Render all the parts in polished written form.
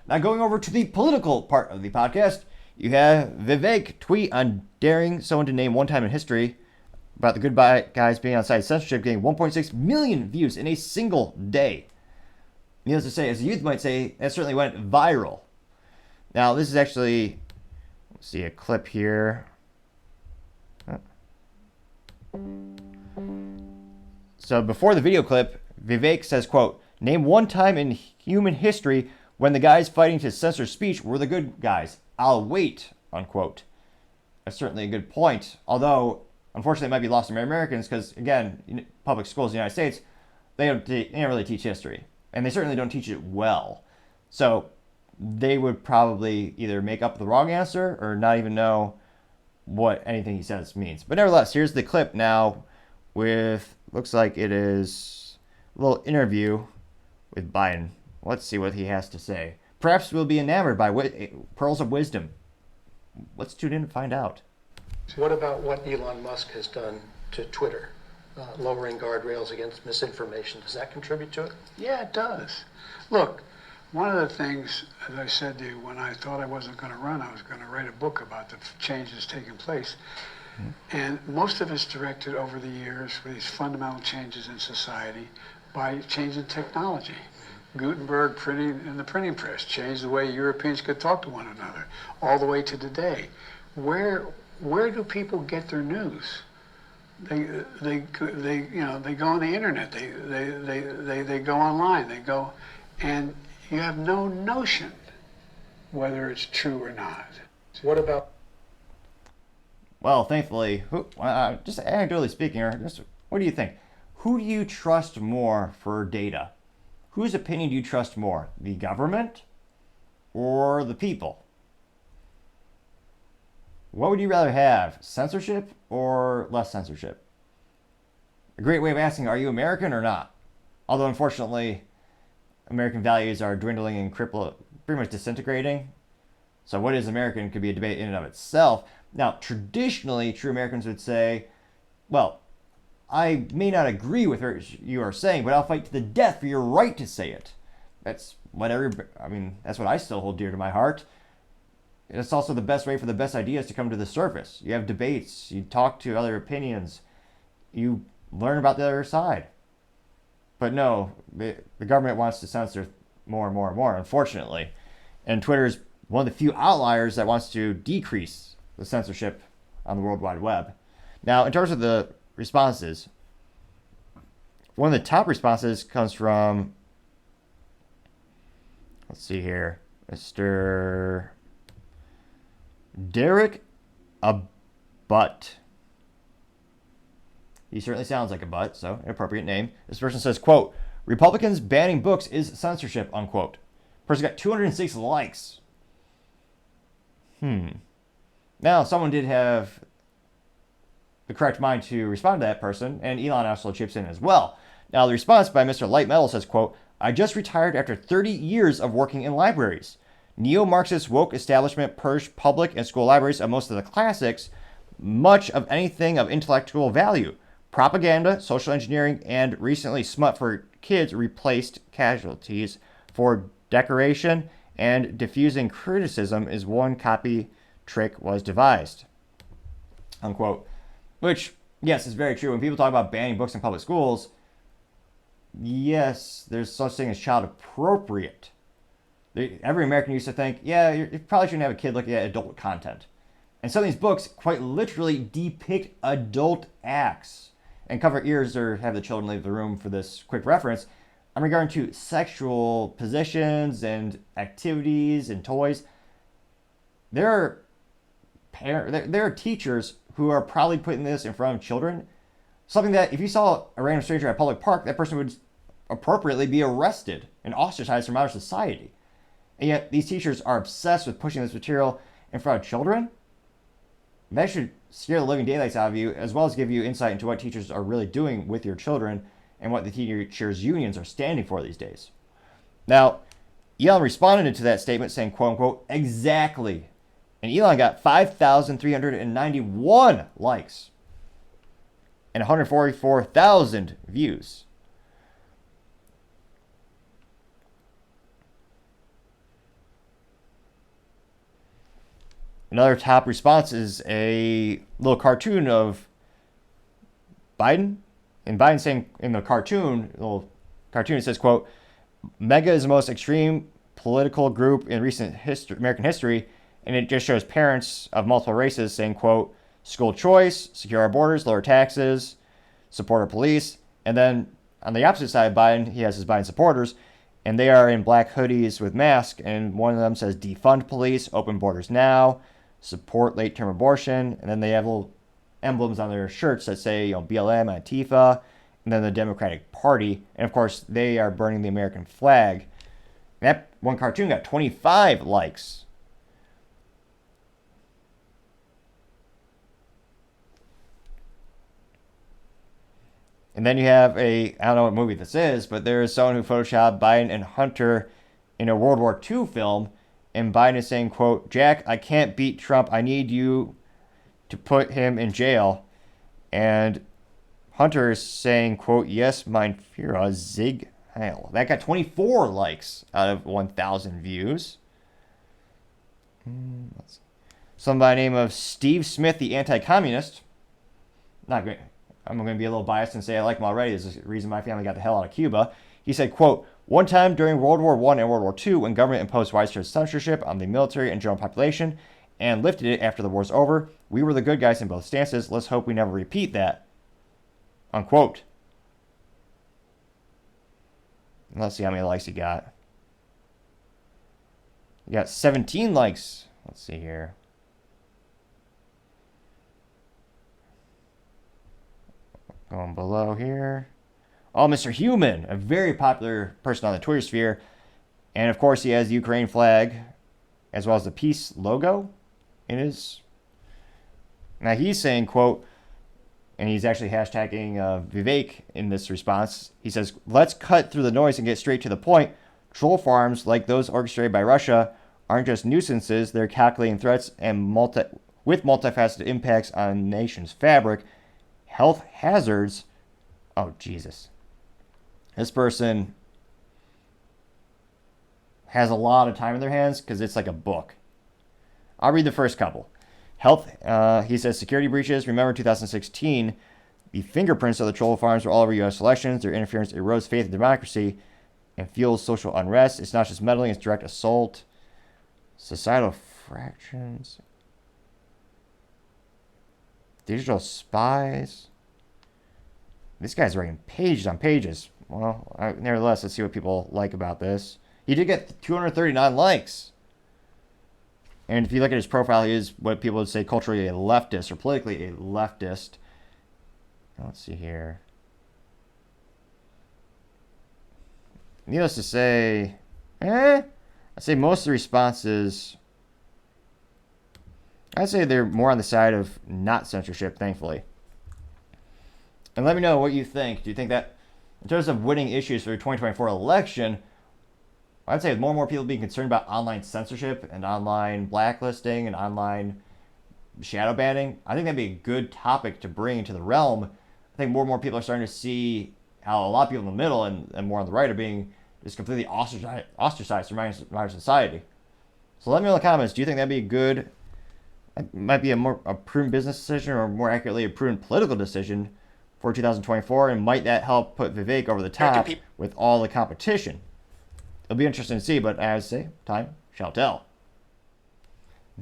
Now going over to the political part of the podcast, you have Vivek tweet on daring someone to name one time in history about the good guys being outside censorship getting 1.6 million views in a single day. Needless to say, as the youth might say, that certainly went viral. Now this is actually, let's see a clip here. So before the video clip, Vivek says, quote, "Name one time in human history when the guys fighting to censor speech were the good guys. I'll wait," unquote. That's certainly a good point. Although, unfortunately, it might be lost to Americans because, again, public schools in the United States, they don't really teach history. And they certainly don't teach it well. So they would probably either make up the wrong answer or not even know what anything he says means. But nevertheless, here's the clip now with, looks like it is a little interview with Biden. Let's see what he has to say. Perhaps we'll be enamored by pearls of wisdom. Let's tune in and find out. What about what Elon Musk has done to Twitter, lowering guardrails against misinformation? Does that contribute to it? Yeah, it does. Look, one of the things, as I said to you, when I thought I wasn't going to run, I was going to write a book about the changes taking place. And most of it's directed over the years for these fundamental changes in society by changing technology. Gutenberg printing in the printing press changed the way Europeans could talk to one another, all the way to today. Where do people get their news? They go on the internet. They go online. They go, and you have no notion whether it's true or not. What about? Well, thankfully, just anecdotally speaking, or just what do you think? Who do you trust more for data? Whose opinion do you trust more? The government or the people? What would you rather have? Censorship or less censorship? A great way of asking, are you American or not? Although, unfortunately, American values are dwindling and pretty much disintegrating. So what is American could be a debate in and of itself. Now, traditionally, true Americans would say, well, I may not agree with what you are saying, but I'll fight to the death for your right to say it. That's what that's what I still hold dear to my heart. It's also the best way for the best ideas to come to the surface. You have debates, you talk to other opinions, you learn about the other side. But no, the government wants to censor more and more and more, unfortunately. And Twitter is one of the few outliers that wants to decrease the censorship on the World Wide Web. Now, in terms of the responses, one of the top responses comes from, let's see here, Mr. Derek a Butt. He certainly sounds like a butt, so an appropriate name. This person says, quote, "Republicans banning books is censorship," unquote. Person got 206 likes. Now, someone did have the correct mind to respond to that person, and Elon also chips in as well. Now, the response by Mr. Light Metal says, quote, "I just retired after 30 years of working in libraries. Neo-Marxist woke establishment purged public and school libraries of most of the classics, much of anything of intellectual value. Propaganda, social engineering, and recently smut for kids replaced casualties for decoration, and diffusing criticism is one copy trick was devised," unquote. Which, yes, is very true. When people talk about banning books in public schools, yes, there's such thing as child appropriate. Every American used to think, yeah, you probably shouldn't have a kid looking at adult content. And some of these books quite literally depict adult acts. And cover ears or have the children leave the room for this quick reference. I'm regarding to sexual positions and activities and toys. There are teachers who are probably putting this in front of children. Something that if you saw a random stranger at a public park, that person would appropriately be arrested and ostracized from our society. And yet these teachers are obsessed with pushing this material in front of children. That should scare the living daylights out of you, as well as give you insight into what teachers are really doing with your children and what the teachers' unions are standing for these days. Now, Elon responded to that statement saying, quote unquote, "Exactly." And Elon got 5,391 likes and 144,000 views. Another top response is a little cartoon of Biden. And Biden saying in the cartoon, little cartoon, it says, quote, "MAGA is the most extreme political group in recent American history," and it just shows parents of multiple races saying, quote, "School choice, secure our borders, lower taxes, support our police." And then on the opposite side of Biden, he has his Biden supporters, and they are in black hoodies with masks, and one of them says, "Defund police, open borders now, support late-term abortion," and then they have little emblems on their shirts that say, BLM, Antifa, and then the Democratic Party, and of course they are burning the American flag. That one cartoon got 25 likes. And then you have I don't know what movie this is, but there is someone who photoshopped Biden and Hunter in a World War II film, and Biden is saying, quote, "Jack, I can't beat Trump. I need you to put him in jail." And Hunter is saying, quote, "Yes, mein Führer, Sieg Heil." That got 24 likes out of 1,000 views. Somebody by the name of Steve Smith, the anti-communist. Not great. I'm going to be a little biased and say I like him already. This is the reason my family got the hell out of Cuba. He said, quote, "One time during World War I and World War II, when government imposed widespread censorship on the military and general population and lifted it after the war's over, we were the good guys in both stances. Let's hope we never repeat that." Unquote. And let's see how many likes he got. He got 17 likes. Let's see here. Going below here. Oh, Mr. Human, a very popular person on the Twitter sphere. And of course, he has the Ukraine flag as well as the peace logo in his. Now he's saying, quote, and he's actually hashtagging Vivek in this response. He says, "Let's cut through the noise and get straight to the point. Troll farms like those orchestrated by Russia aren't just nuisances. They're calculating threats and with multifaceted impacts on a nation's fabric. Health hazards." Oh, Jesus. This person has a lot of time in their hands because it's like a book. I'll read the first couple. Health, he says, "Security breaches. Remember 2016, the fingerprints of the troll farms were all over U.S. elections. Their interference erodes faith in democracy and fuels social unrest. It's not just meddling, it's direct assault. Societal fractions. Digital spies." This guy's writing pages on pages. Well, nevertheless, let's see what people like about this. He did get 239 likes. And if you look at his profile, he is what people would say culturally a leftist or politically a leftist. Let's see here. Needless to say, I'd say most of the responses, I'd say they're more on the side of not censorship, thankfully. And let me know what you think. Do you think that, in terms of winning issues for the 2024 election, I'd say with more and more people being concerned about online censorship and online blacklisting and online shadow banning, I think that'd be a good topic to bring into the realm. I think more and more people are starting to see how a lot of people in the middle and more on the right are being just completely ostracized from modern society. So let me know in the comments, do you think that'd be a good, it might be a prudent business decision, or more accurately a prudent political decision for 2024, and might that help put Vivek over the top with all the competition? It'll be interesting to see, but as I say, time shall tell.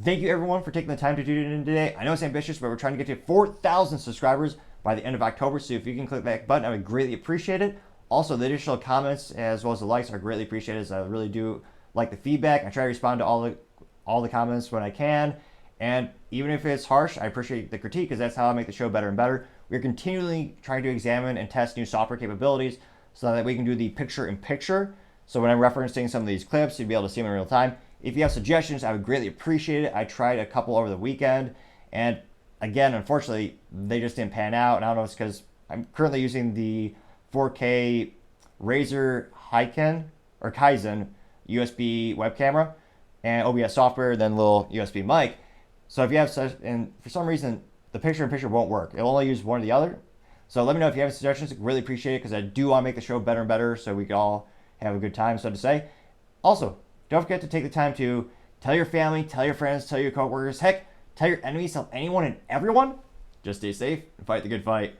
Thank you everyone for taking the time to tune in today. I know it's ambitious, but we're trying to get to 4,000 subscribers by the end of October, so if you can click that button, I would greatly appreciate it. Also, the additional comments as well as the likes are greatly appreciated, as I really do like the feedback. I try to respond to all the comments when I can, and even if it's harsh, I appreciate the critique, because that's how I make the show better and better. We're continually trying to examine and test new software capabilities so that we can do the picture-in-picture. So when I'm referencing some of these clips, you'd be able to see them in real time. If you have suggestions, I would greatly appreciate it. I tried a couple over the weekend, and again, unfortunately, they just didn't pan out. And I don't know if it's because I'm currently using the 4K Razer Kaizen USB web camera and OBS software, then a little USB mic. So if you have such, and for some reason, the picture-in-picture won't work. It'll only use one or the other. So let me know if you have any suggestions. I really appreciate it, because I do want to make the show better and better so we can all have a good time, so to say. Also, don't forget to take the time to Tell your family, tell your friends, tell your coworkers. Heck, tell your enemies, tell anyone and everyone. Just stay safe and fight the good fight.